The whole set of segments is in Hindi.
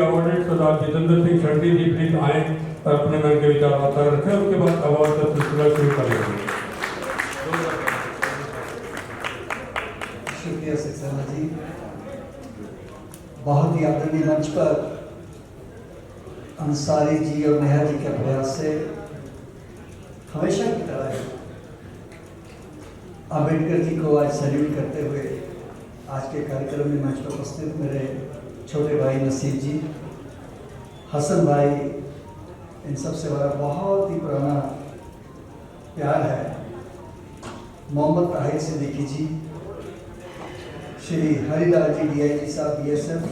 awarded सरदार जितेंद्र सिंह शंटी जी प्लीज आए और अपने मन के विचार आता रखें, उसके बाद अवार्ड का सिलसिला शुरू कर लेंगे। शुक्रिया सक्सेना जी, बहुत ही आदरणीय मंच पर अंसारी जी और नेहा जी के प्रयास से हमेशा की तरह अम्बेडकर जी को आज सैल्यूट करते हुए आज के कार्यक्रम में मंच पर उपस्थित मेरे छोटे भाई नसीब जी, हसन भाई, इन सब से हमारा बहुत ही पुराना प्यार है। मोहम्मद ताहिर सिद्दीकी जी, श्री हरिलाल जी DIG साहब BSF,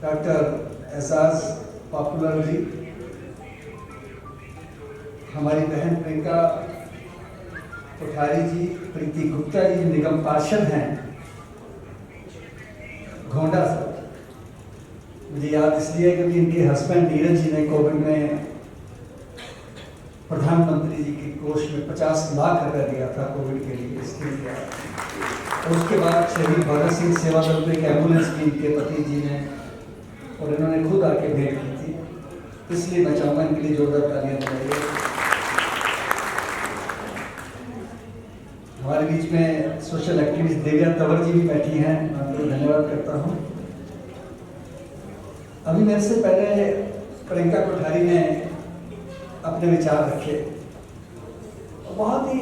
डॉक्टर एजाज पॉपुलर जी, हमारी बहन प्रियंका कोठारी जी, प्रीति गुप्ता जी निगम पार्षद हैं घोंडा से। मुझे याद इसलिए क्योंकि इनके हस्बैंड नीरज जी ने कोविड में प्रधानमंत्री जी के कोष में 50 लाख रुपया दिया था कोविड के लिए, स्कीम दिया। और उसके बाद शहीद भगत सिंह सेवा दल में एक एम्बुलेंस भी इनके पति जी ने और इन्होंने खुद आके भेंट की थी, इसलिए मैं चाहूँगा इनके लिए जोरदार तालियां बजाइए। हमारे बीच में सोशल एक्टिविस्ट देविया तंवर जी भी बैठी हैं, मैं उनको धन्यवाद करता हूँ। अभी मेरे से पहले प्रियंका कोठारी ने अपने विचार रखे, बहुत ही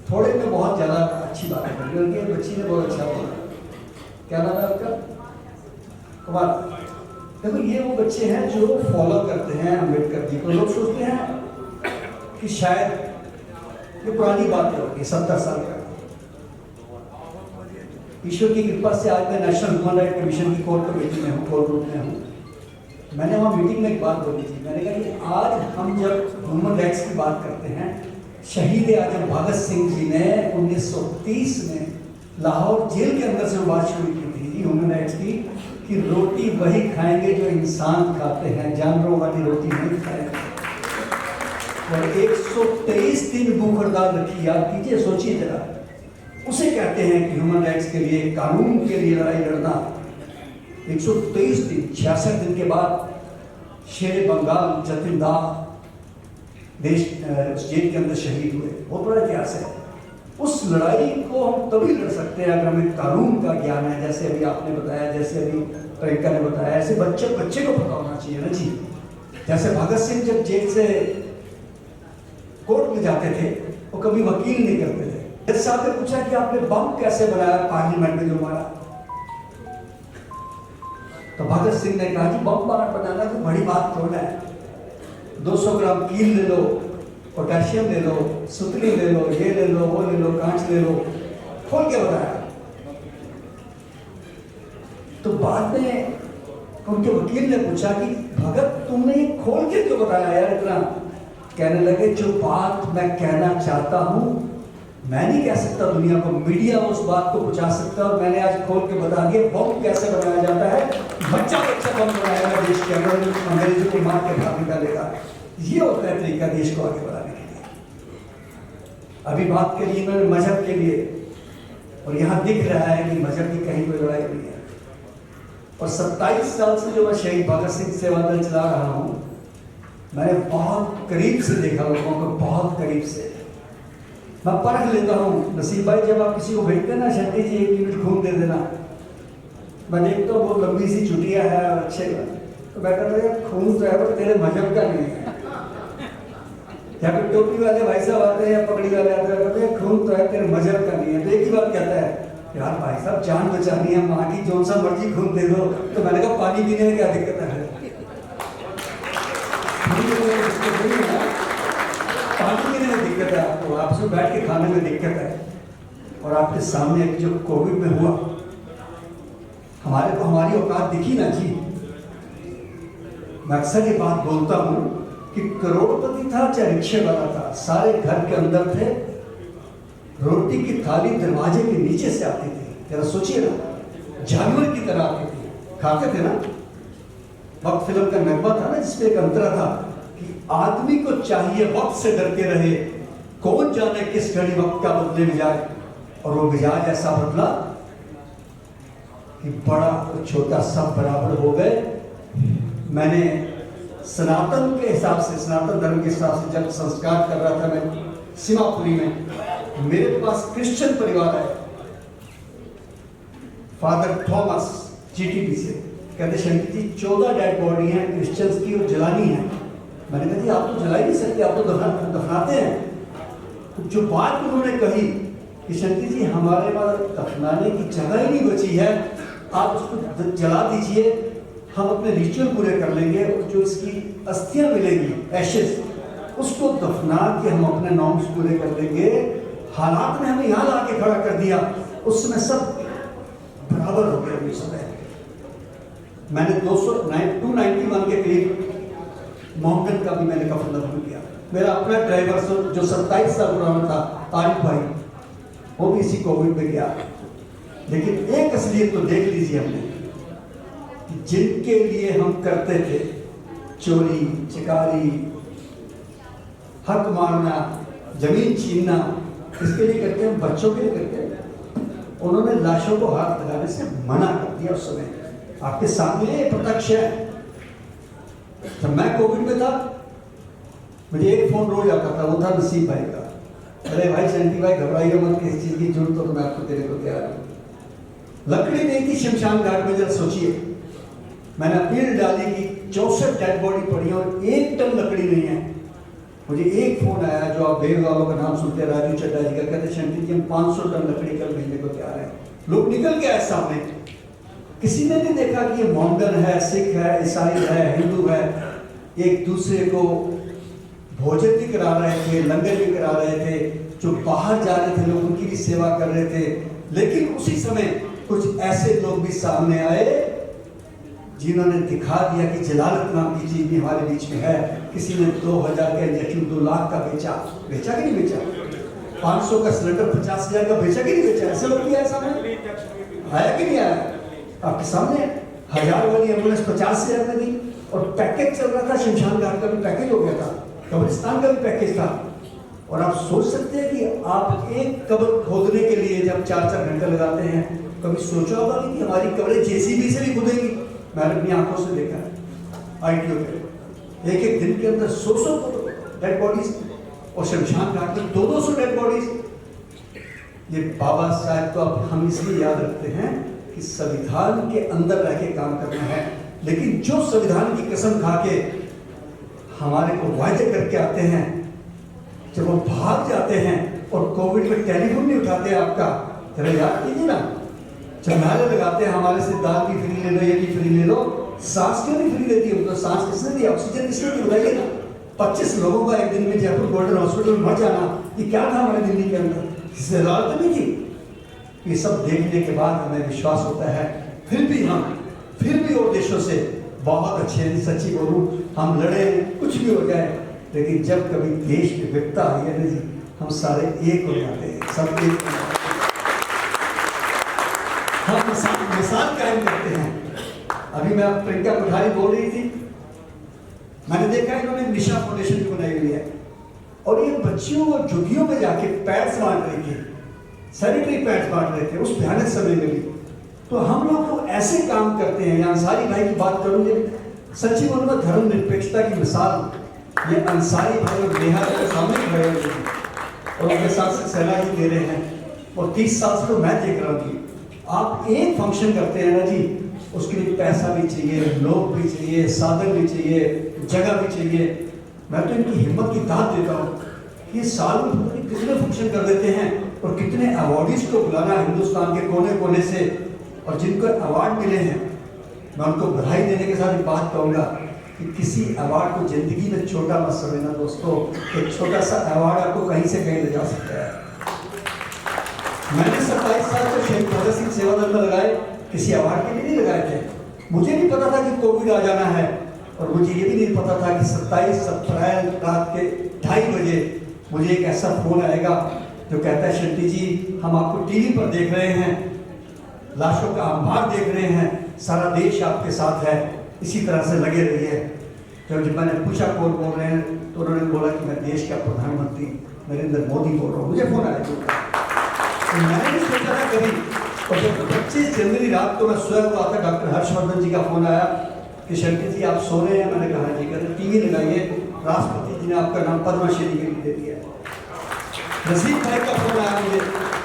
थोड़े में बहुत ज़्यादा अच्छी बात है। उनकी बच्ची ने बहुत अच्छा बोला, क्या नाम है आपका? कुमार। देखो ये वो बच्चे हैं जो फॉलो करते हैं अम्बेडकर जी को। लोग सोचते हैं कि शायद ये पुरानी बात होगी, 70 साल का। ईश्वर की कृपा से आज मैं नेशनल ह्यूमन राइट कमीशन की कोर कमेटी में हूँ, कोर ग्रुप में हूँ। मैंने वहाँ मीटिंग में एक बात बोली थी, मैंने कहा कि आज हम जब ह्यूमन राइट्स की बात करते हैं, शहीद आजम भगत सिंह जी ने 1930 में लाहौर जेल के अंदर से वो बात शुरू की थी ह्यूमन राइट्स की, कि रोटी वही खाएंगे जो इंसान खाते हैं, जानवरों वाली रोटी नहीं खाएंगे। और 123 दिन भूख हड़ताल रखी, याद कीजिए, सोचिए जरा। उसे कहते हैं कि ह्यूमन राइट्स के लिए, कानून के लिए लड़ाई लड़ना। 123 दिन, 66 दिन के बाद शेर बंगाल जतिन दास देश जेल के अंदर शहीद हुए। बहुत बड़ा इतिहास है। उस लड़ाई को हम तभी लड़ सकते हैं अगर हमें कानून का ज्ञान है, जैसे अभी आपने बताया, जैसे अभी प्रियंका ने बताया। ऐसे बच्चे को पता होना चाहिए ना जी। जैसे भगत सिंह जब जेल से कोर्ट में जाते थे, वो कभी वकील नहीं करते थे। जज साहब ने पूछा कि आपने बम कैसे बनाया पार्लियामेंट में जो मारा, तो भगत सिंह ने कहा कि बम बनाना तो बड़ी बात थोड़ा है। 200 ग्राम कील ले लो, पोटेशियम ले लो, सुतली ले लो, ये ले लो, वो ले लो, कांच ले लो, खोल के बताया। तो बाद में उनके वकील ने पूछा कि भगत तुमने ये खोल के क्यों बताया यार इतना? कहने लगे जो बात मैं कहना चाहता हूं मैं नहीं कह सकता दुनिया को, मीडिया उस बात को पहुंचा सकता, और मैंने आज खोल के बता दिया बम कैसे बनाया जाता है। बच्चा बम बनाएगा देश के अंदर, अंग्रेजों को मार के बाहर निकालेगा। ये होता है तरीका देश को आगे बढ़ाने के लिए। अभी बात करिए मैंने मजहब के लिए, और यहाँ दिख रहा है कि मजहब की कहीं कोई लड़ाई नहीं है। और 27 साल से जो मैं शहीद भगत सिंह सेवा दल चला रहा हूँ, मैंने बहुत करीब से देखा लोगों को, बहुत करीब से। मैं परख लेता हूँ। नसीब भाई जब आप किसी को भेजते ना, शंटी जी 1 यूनिट खून दे देना, मैं देखता हूँ बहुत लंबी सी चुटिया है और अच्छे, तो मैं कहता हूँ खून तो है पर तेरे मजहब का नहीं है। या फिर टोपी वाले भाई साहब आते हैं या पगड़ी वाले आते हैं, कहते हैं खून तो है तेरे मजहब का नहीं है। तो एक ही बात कहता है, यार भाई साहब जान बचानी है, माँ की जो सा मर्जी खून दे दो। तो मैंने कहा पानी पीने में क्या दिक्कत है? पानी पीने में दिक्कत है आपको, आपसे बैठ के खाने में दिक्कत है। और आपके सामने जो कोविड में हुआ, हमारे को हमारी औकात दिखी ना जी। मैं अक्सर ये बात बोलता हूँ कि करोड़पति था चाहे रिक्शे वाला था, सारे घर के अंदर थे। रोटी की थाली दरवाजे के नीचे से आती थी, जरा सोचिए ना, जानवर की तरह आती थी, खाते थे ना। वक्त फिल्म का नगमा था ना, जिसमें एक अंतरा था कि आदमी को चाहिए वक्त से डर के रहे, कौन जाने किस घड़ी वक्त का बदले मिजाज, और वो मिजाज ऐसा बदला कि बड़ा और छोटा सब बराबर हो गए। मैंने सनातन के हिसाब से, सनातन धर्म के हिसाब से जब संस्कार कर रहा था मैं सीमापुरी में, मेरे पास क्रिश्चियन परिवार है, फादर थॉमस जीटीपी से, कहते शंकर जी 14 डेड बॉडी हैं क्रिश्चियंस की और जलानी है। मैंने कहा जी आप तो जला ही नहीं सकते, आप तो दफनाते हैं। तो जो बात उन्होंने कही कि शंकर जी हमारे पास दफनाने की जगह ही नहीं बची है, आप उसको जला दीजिए, हम अपने रिचुअल पूरे कर लेंगे और जो इसकी अस्थियां मिलेंगी एशेस, उसको दफना के हम अपने नॉर्म्स पूरे कर लेंगे। हालात ने हमें यहाँ ला के खड़ा कर दिया, उस समय सब बराबर हो गया। उस समय मैंने 291 के करीब माउंटेन का भी मैंने कफन दफन किया। मेरा अपना ड्राइवर जो 27 साल पुराना था, आरिफ भाई, वो भी इसी कोविड में गया। लेकिन एक असलियत तो देख लीजिए हमने, जिनके लिए हम करते थे चोरी चिकारी, हक मारना, जमीन छीनना, इसके लिए करते हैं, बच्चों के लिए करते हैं। उन्होंने लाशों को हाथ लगाने से मना कर दिया उस समय। आपके सामने प्रत्यक्ष है। जब मैं कोविड में था, मुझे एक फोन रोज आता था, वो था नसीब भाई का, अरे भाई शंटी भाई घबराइए मत, किसी चीज की जरूरत हो तो मैं आपको देने को तैयार हूँ। लकड़ी नहीं थी शमशान घाट में, जरा सोचिए। मैंने अपील डाली कि 64 डेड बॉडी पड़ी और 1 टन लकड़ी नहीं है। मुझे एक फोन आया, जो आप बेग वालों का नाम सुनते हैं, राजू चड्डा जी का, कहते शंटी जी हम 500 टन लकड़ी कल भेजने को तैयार है। लोग निकल के आए सामने, किसी ने नहीं देखा कि ये मोमडन है, सिख है, ईसाई है, हिंदू है। एक दूसरे को भोजन भी करा रहे थे, लंगर भी करा रहे थे, जो बाहर जा रहे थे लोग उनकी भी सेवा कर रहे थे। लेकिन उसी समय कुछ ऐसे लोग भी सामने आए जिन्होंने दिखा दिया कि जलालत नाम की चीज भी हमारे बीच में है। किसी ने 2000 का इंजेक्शन 2 लाख का बेचा कि नहीं बेचा? 500 का सिलेंडर 50,000 का बेचा कि नहीं बेचा? ऐसे लोग भी आए सामने, आया कि नहीं आया? आपके सामने 1000 वाली एम्बुलेंस 50,000 में दी, और पैकेज चल रहा था, शमशान घाट का भी पैकेज हो गया था, कब्रिस्तान का भी पैकेज था। और आप सोच सकते हैं कि आप एक कब्र खोदने के लिए जब 4-4 घंटे लगाते हैं, कभी सोचा होगा कि हमारी कब्रें जेसीबी से भी खुदेंगी? मैंने अपनी आंखों से देखा है आईटीओ पे, एक दिन के अंदर 100 डेड बॉडीज, और शमशान घाट में 200 डेड बॉडीज। ये बाबा साहब तो अब हम इसलिए याद रखते हैं कि संविधान के अंदर रह के काम करना है, लेकिन जो संविधान की कसम खा के हमारे को वायदे करके आते हैं, जब वो भाग जाते हैं और कोविड में टेलीफोन नहीं उठाते आपका, जरा याद कीजिए ना, चंगाले लगाते हैं हमारे से, दाल भी फ्री ले लो, ये भी फ्री ले लो। सांस क्यों नहीं फ्री लेती? उनको सांस किसने दी? ऑक्सीजन किसने दी? बताइए ना। 25 लोगों का एक दिन में जयपुर गोल्डन हॉस्पिटल में मर जाना, ये क्या था हमारे दिल्ली के अंदर? इससे जरूरत नहीं थी। ये सब देखने के बाद हमें विश्वास होता है, फिर भी और देशों से बहुत अच्छे हैं। सच्ची बोलूं, हम लड़े, कुछ भी हो जाए, लेकिन जब कभी देश में विपत्ता आई है ना जी, हम सारे एक हो जाते हैं, सब एक। हम मिसाल कायम करते हैं। अभी मैं प्रियंका कोठारी बोल रही थी, मैंने देखा इन्होंने निशा फाउंडेशन भी बनाई हुई है, और ये बच्चियों को झुग्गियों में जाके पैड्स बांट रही थी, सैनिटरी पैड्स बांट रहे थे उस भयानक समय में भी। तो हम लोग तो ऐसे काम करते हैं। अंसारी भाई की बात करूंगे, सच्ची बोलूंगा, धर्म निरपेक्षता की मिसाल ये अंसारी भाई और नेहा के सामने खड़े हुए हैं, और उनके साथ सक्सेना जी दे रहे हैं। और 30 साल से तो मैं देख रहा हूँ, आप एक फंक्शन करते हैं ना जी, उसके लिए पैसा भी चाहिए, लोग भी चाहिए, साधन भी चाहिए, जगह भी चाहिए। मैं तो इनकी हिम्मत की दाद देता हूँ, ये साल में पता नहीं कितने फंक्शन कर देते हैं, और कितने अवार्डीज को बुलाना हिंदुस्तान के कोने कोने से, और जिनको अवार्ड मिले हैं मैं उनको बधाई देने के साथ एक बात कहूँगा कि किसी अवार्ड को जिंदगी में छोटा मत समझना दोस्तों। एक छोटा सा अवार्ड आपको कहीं से कहीं ले जा सकता है। मैंने 27 साल से शहीद भगत सिंह सेवा दल में लगाए, किसी अवार्ड के लिए नहीं लगाए थे। मुझे नहीं पता था कि कोविड आ जाना है, और मुझे ये भी नहीं पता था कि 27 अप्रैल रात के 2:30 बजे मुझे एक ऐसा फोन आएगा जो कहता है शंटी जी हम आपको टीवी पर देख रहे हैं, लाशों का अंबार देख रहे हैं, सारा देश आपके साथ है, इसी तरह से लगे रहिए। जब मैंने पूछा कौन बोल रहे हैं, तो उन्होंने बोला कि मैं देश का प्रधानमंत्री नरेंद्र मोदी बोल रहा हूँ। मुझे फोन आया, तो मैंने भी सोचा था कभी और जब 25 जनवरी रात को मैं सोया हुआ था, डॉक्टर हर्षवर्धन जी का फोन आया कि शंकर जी आप सो रहे हैं। मैंने कहा जी, कहते टीवी लगाइए, राष्ट्रपति जी ने आपका नाम पद्मश्री के लिए दे दिया है। नजीब भाई का फोन आया मुझे,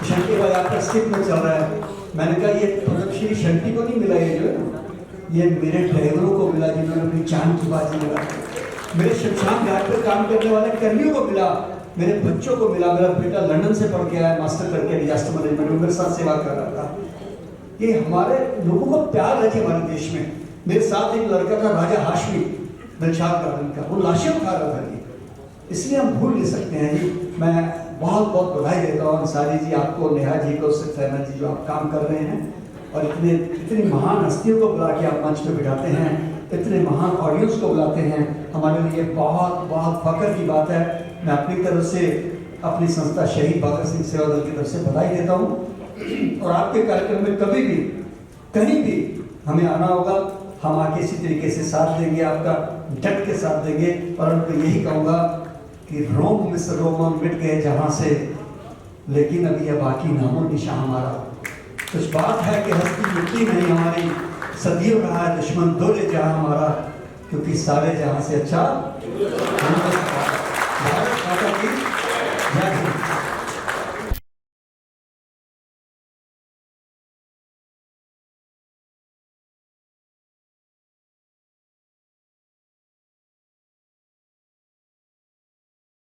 शंकर भाई आपका स्किप में चल रहा है। मैंने कहा ये पद्मश्री शंकर को नहीं मिला, ये जो है ना, ये मेरे ड्राइवरों को मिला जिन्होंने अपनी जान की बाजी लगा, मेरे शमशान घाट पर काम करने वाले कर्मियों को मिला, मेरे बच्चों को मिला। मेरा बेटा लंदन से पढ़ के आया, मास्टर करके डिजास्टर मैनेजमेंट में, मेरे साथ सेवा कर रहा था। ये हमारे लोगों को प्यार है कि हमारे देश में। मेरे साथ एक लड़का था राजा हाशमी दिलशाद गार्डन का, वो लाशें उठा रहा था जी, इसलिए हम भूल नहीं सकते हैं जी। मैं बहुत बहुत बधाई देता हूँ अंसारी जी आपको, नेहा जी को, सैना जी, जो आप काम कर रहे हैं और इतनी महान हस्तियों को बुला के आप मंच पे बिठाते हैं, इतने महान ऑडियंस को बुलाते हैं, हमारे लिए बहुत बहुत फख्र की बात है। मैं अपनी तरफ से अपनी संस्था शहीद भगत सिंह सेवा दल की तरफ से बधाई देता हूँ। और आपके कार्यक्रम में कभी भी कहीं भी हमें आना होगा, हम आके इसी तरीके से साथ देंगे, आपका डट के साथ देंगे। और उनको यही कहूँगा कि रोम मिस्र रोम मिट गए जहाँ से, लेकिन अभी यह बाकी नामो निशान हमारा। कुछ बात है कि हस्ती मिट्टी नहीं हमारी, सदियों रहा है दुश्मन दो ले जहाँ हमारा, क्योंकि सारे जहाँ से अच्छा